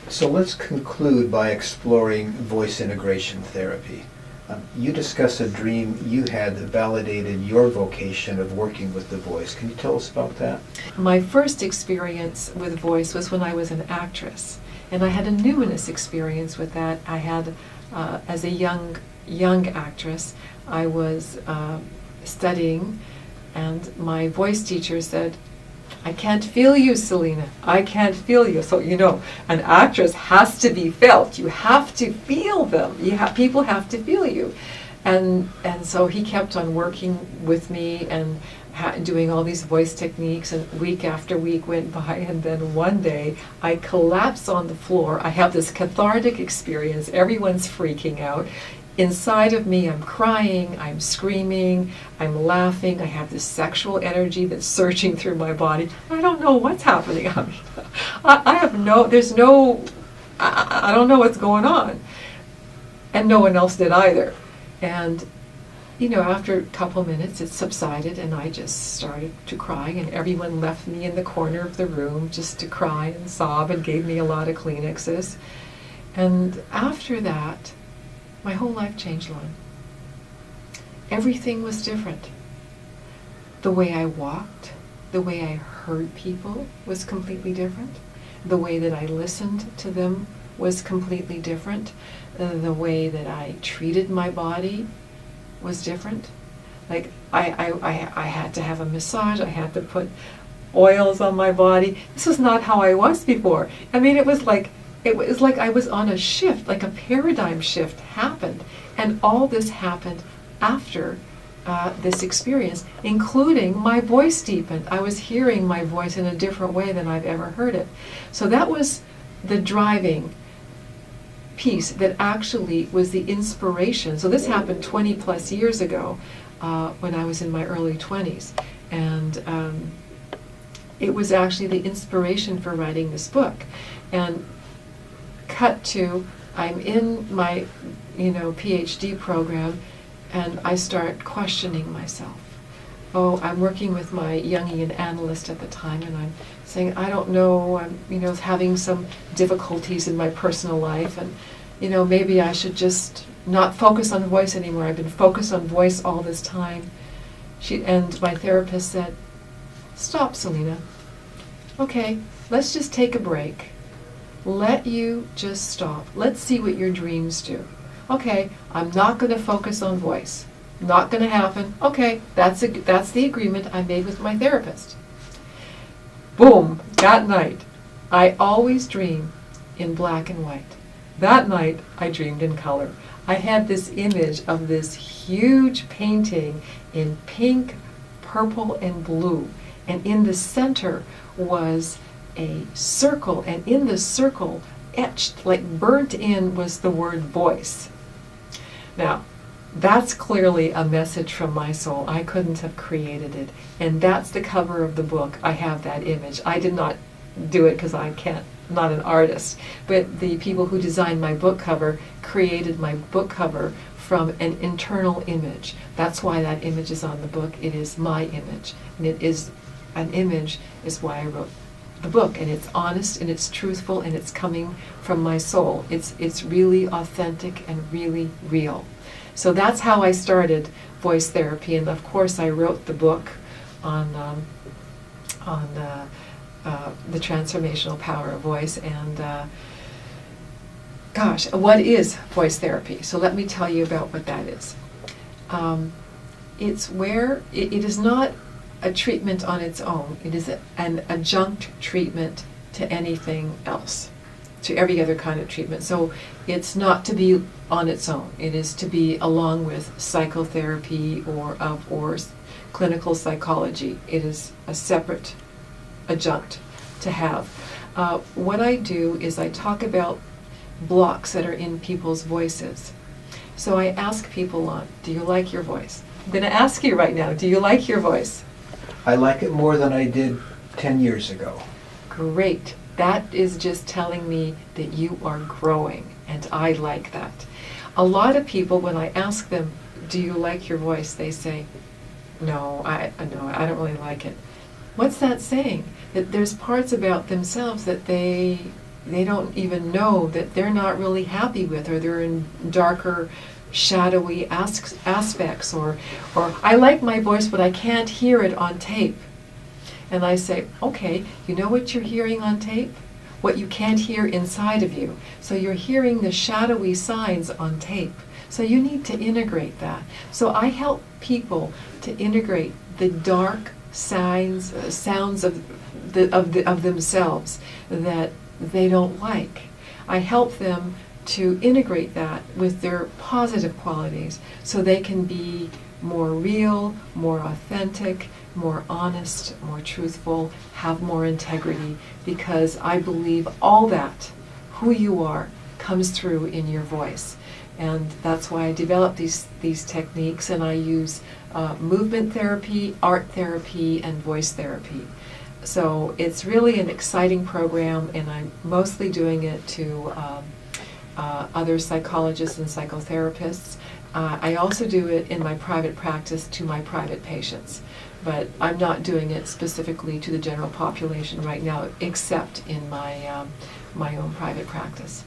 So let's conclude by exploring voice integration therapy. You discuss a dream you had that validated your vocation of working with the voice. Can you tell us about that? My first experience with voice was when I was an actress, and I had a numinous experience with that. I had, as a young actress, I was studying, and my voice teacher said, "I can't feel you, Selina. I can't feel you." So, an actress has to be felt. You have to feel them. People have to feel you. And so he kept on working with me and doing all these voice techniques, and week after week went by, and then one day I collapse on the floor. I have this cathartic experience. Everyone's freaking out. Inside of me, I'm crying, I'm screaming, I'm laughing. I have this sexual energy that's searching through my body. I don't know what's happening. I don't know what's going on. And no one else did either. And, after a couple minutes, it subsided, and I just started to cry, and everyone left me in the corner of the room just to cry and sob and gave me a lot of Kleenexes. And after that, my whole life changed, Lon. Everything was different. The way I walked, the way I heard people was completely different. The way that I listened to them was completely different. The way that I treated my body was different. Like, I had to have a massage. I had to put oils on my body. This was not how I was before. I mean, it was like I was on a shift, like a paradigm shift happened. And all this happened after this experience, including my voice deepened. I was hearing my voice in a different way than I've ever heard it. So that was the driving piece that actually was the inspiration. So this happened 20 plus years ago when I was in my early 20s. And it was actually the inspiration for writing this book. And cut to, I'm in my, PhD program, and I start questioning myself. Oh, I'm working with my Jungian analyst at the time, and I'm saying, I don't know, I'm, having some difficulties in my personal life, and, maybe I should just not focus on voice anymore. I've been focused on voice all this time. And my therapist said, "Stop, Selina. Okay, let's just take a break. Let you just stop. Let's see what your dreams do. Okay, I'm not going to focus on voice. Not going to happen. Okay, that's the agreement I made with my therapist." Boom, that night. I always dream in black and white. That night, I dreamed in color. I had this image of this huge painting in pink, purple, and blue. And in the center was a circle, and in the circle, etched, like burnt in, was the word voice. Now, that's clearly a message from my soul. I couldn't have created it. And that's the cover of the book. I have that image. I did not do it because I'm not an artist. But the people who designed my book cover created my book cover from an internal image. That's why that image is on the book. It is my image. And it is an image is why I wrote the book, and it's honest and it's truthful and it's coming from my soul. It's really authentic and really real. So that's how I started voice therapy, and of course I wrote the book on the transformational power of voice. And gosh, what is voice therapy? So let me tell you about what that is. It's where it is not a treatment on its own. It is an adjunct treatment to anything else, to every other kind of treatment. So it's not to be on its own. It is to be along with psychotherapy or clinical psychology. It is a separate adjunct to have. What I do is I talk about blocks that are in people's voices. So I ask people, do you like your voice? I'm going to ask you right now, do you like your voice? I like it more than I did 10 years ago. Great. That is just telling me that you are growing, and I like that. A lot of people, when I ask them, do you like your voice, they say, no, I don't really like it. What's that saying? That there's parts about themselves that they they don't even know that they're not really happy with, or they're in darker, shadowy aspects, or I like my voice but I can't hear it on tape. And I say, okay, you know what you're hearing on tape? What you can't hear inside of you. So you're hearing the shadowy sides on tape. So you need to integrate that. So I help people to integrate the dark sounds of themselves that they don't like. I help them to integrate that with their positive qualities so they can be more real, more authentic, more honest, more truthful, have more integrity, because I believe all that, who you are, comes through in your voice. And that's why I develop these techniques, and I use movement therapy, art therapy, and voice therapy. So it's really an exciting program, and I'm mostly doing it to other psychologists and psychotherapists. I also do it in my private practice to my private patients, but I'm not doing it specifically to the general population right now, except in my own private practice.